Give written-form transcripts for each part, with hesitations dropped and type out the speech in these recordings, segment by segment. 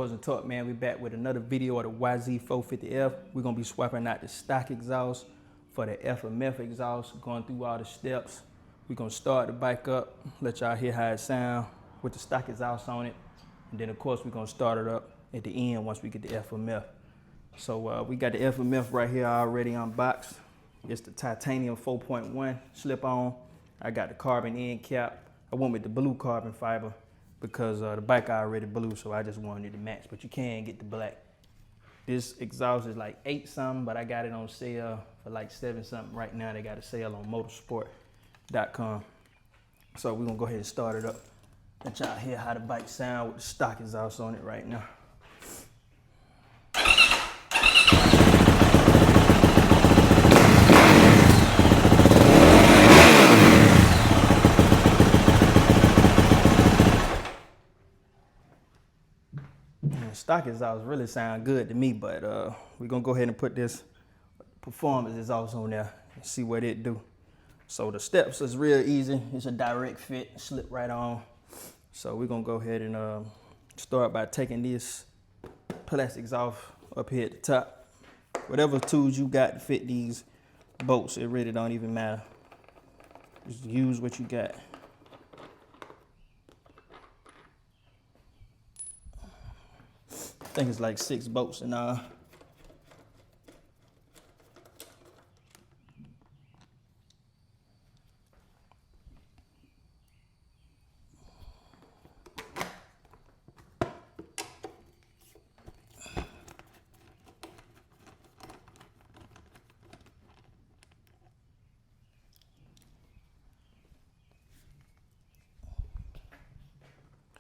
Toys and Talk, man. We back with another video of the YZ450F. We're gonna be swapping out the stock exhaust for the FMF exhaust, going through all the steps. We're gonna start the bike up, let y'all hear how it sounds with the stock exhaust on it. And then of course we're gonna start it up at the end once we get the FMF. So we got the FMF right here already unboxed. It's the titanium 4.1 slip-on. I got the carbon end cap. I went with the blue carbon fiber because the bike already blue, so I just wanted to match, but you can get the black. This exhaust is like 8 something, but I got it on sale for like 7 something right now. They got a sale on motorsport.com. So we're gonna go ahead and start it up. Let y'all hear how the bike sound with the stock exhaust on it right now. Stock exhaust really sound good to me, but we're gonna go ahead and put this performance exhaust on there and see what it do. So the steps is real easy. It's a direct fit, slip right on. So we're gonna go ahead and start by taking this plastics off up here at the top. Whatever tools you got to fit these bolts, it really don't even matter. Just use what you got. I think it's like 6 bolts in all.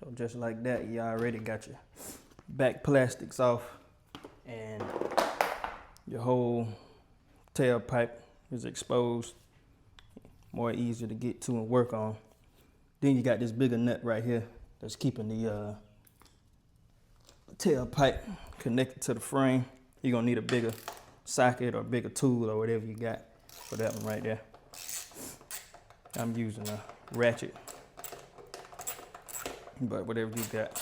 So just like that, you already got your back plastics off and your whole tailpipe is exposed, more easier to get to and work on. Then you got this bigger nut right here that's keeping the tailpipe connected to the frame. You're gonna need a bigger socket or bigger tool or whatever you got for that one right there. I'm using a ratchet, but whatever you got.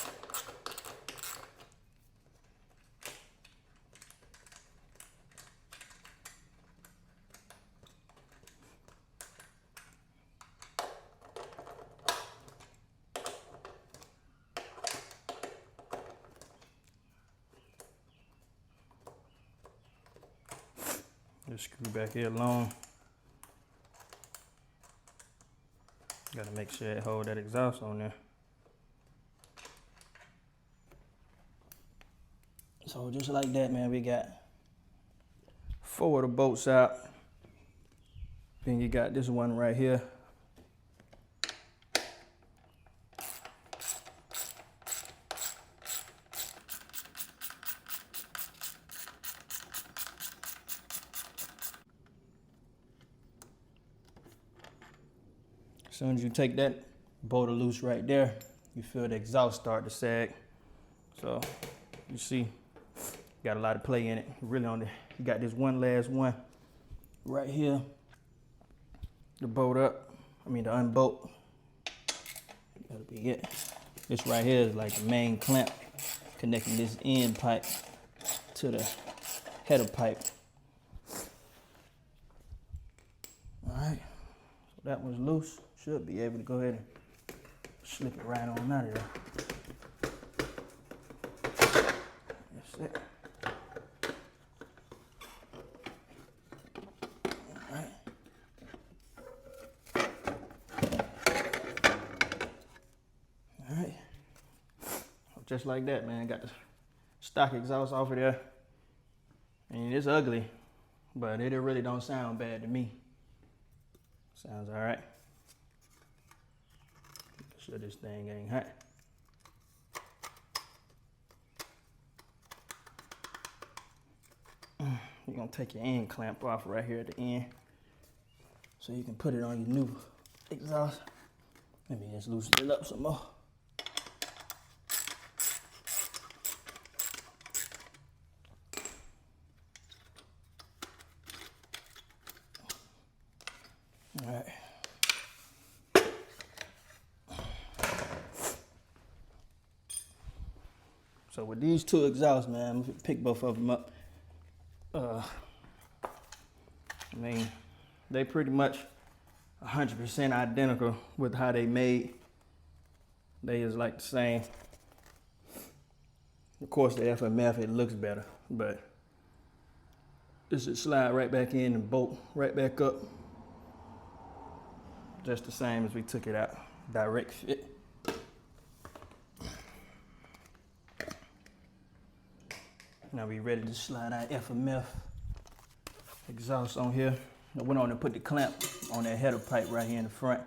Just screw back here long. Gotta make sure it hold that exhaust on there. So just like that, man, we got 4 of the bolts out. Then you got this one right here. As soon as you take that bolt loose right there, you feel the exhaust start to sag. So you see, got a lot of play in it. Really on the, you got this one last one right here. The bolt up, the unbolt. That'll be it. This right here is like the main clamp connecting this end pipe to the header pipe. All right, so that one's loose. Should be able to go ahead and slip it right on out of there. That's it. All right. All right. Just like that, man. Got the stock exhaust off of there. And it's ugly, but it really don't sound bad to me. Sounds all right. Sure this thing ain't hot. You're gonna take your end clamp off right here at the end so you can put it on your new exhaust. Let me just loosen it up some more. All right. So with these two exhausts, man, I'm gonna pick both of them up. I mean, they pretty much 100% identical with how they made. They is like the same. Of course, the FMF, it looks better, but this should slide right back in and bolt right back up. Just the same as we took it out. Direct fit. Now we ready to slide our FMF exhaust on here. I went on and put the clamp on that header pipe right here in the front.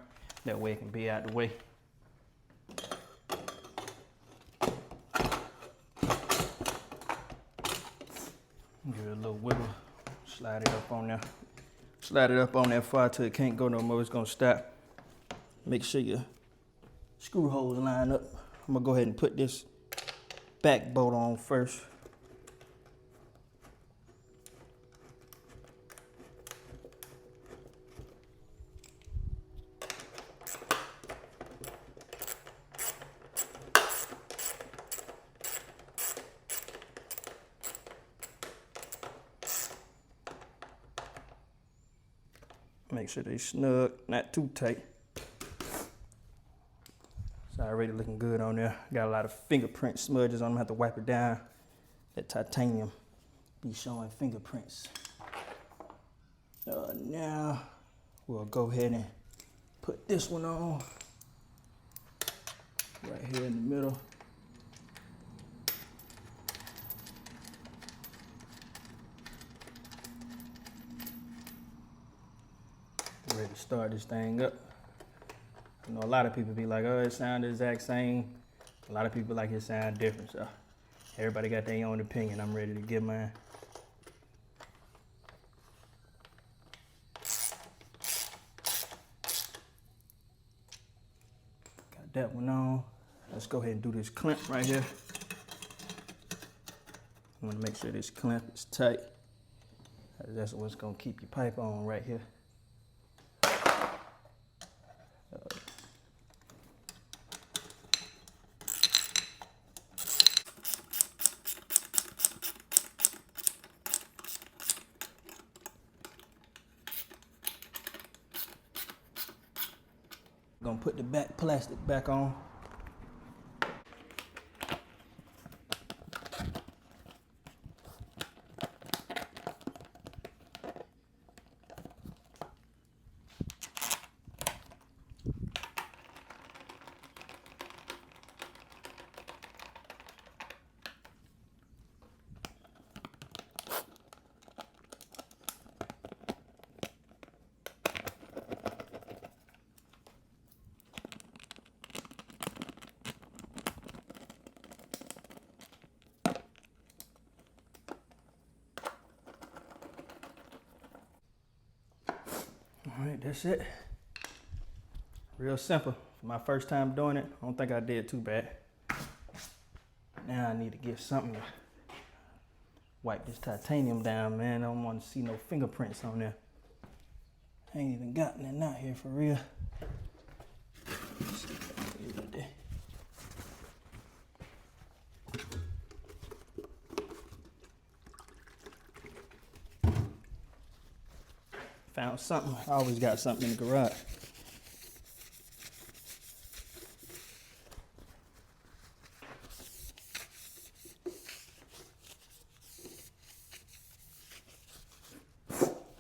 That way it can be out the way. Give it a little wiggle. Slide it up on there. Slide it up on that far till it can't go no more. It's gonna stop. Make sure your screw holes line up. I'm gonna go ahead and put this back bolt on first. Make sure they snug, not too tight. It's already looking good on there. Got a lot of fingerprint smudges on them. I have to wipe it down. That titanium be showing fingerprints. Now we'll go ahead and put this one on right here in the middle. Ready to start this thing up. I know a lot of people be like, oh, it sounds the exact same. A lot of people like it sound different. So everybody got their own opinion. I'm ready to give mine. Got that one on. Let's go ahead and do this clamp right here. I want to make sure this clamp is tight. That's what's gonna keep your pipe on right here. Gonna put the back plastic back on. All right, that's it. Real simple. For my first time doing it, I don't think I did too bad. Now I need to get something to wipe this titanium down, man. I don't want to see no fingerprints on there. I ain't even got nothing out here for real. Let's see if I can get it there. Found something. I always got something in the garage.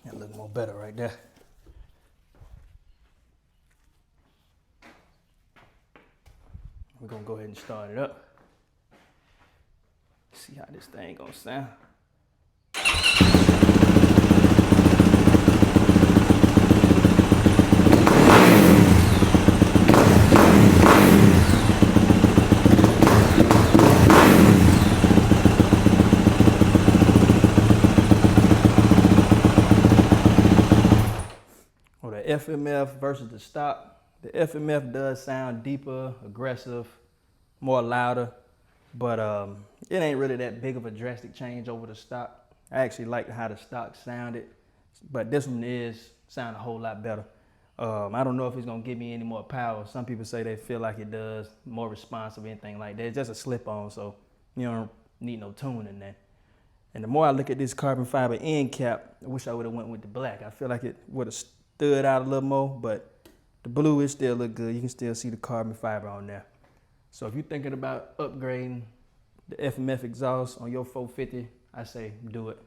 That look more better right there. We're gonna go ahead and start it up. See how this thing gonna sound. FMF versus the stock. The FMF does sound deeper, aggressive, more louder, but it ain't really that big of a drastic change over the stock. I actually like how the stock sounded, but this one is sound a whole lot better. I don't know if it's gonna give me any more power. Some people say they feel like it does, more responsive, anything like that. It's just a slip on, so You don't need no tuning there. And the more I look at this carbon fiber end cap, I wish I would have went with the black. I feel like it would have stood out a little more, but the blue, it still look good. You can still see the carbon fiber on there. So if you're thinking about upgrading the FMF exhaust on your 450, I say do it.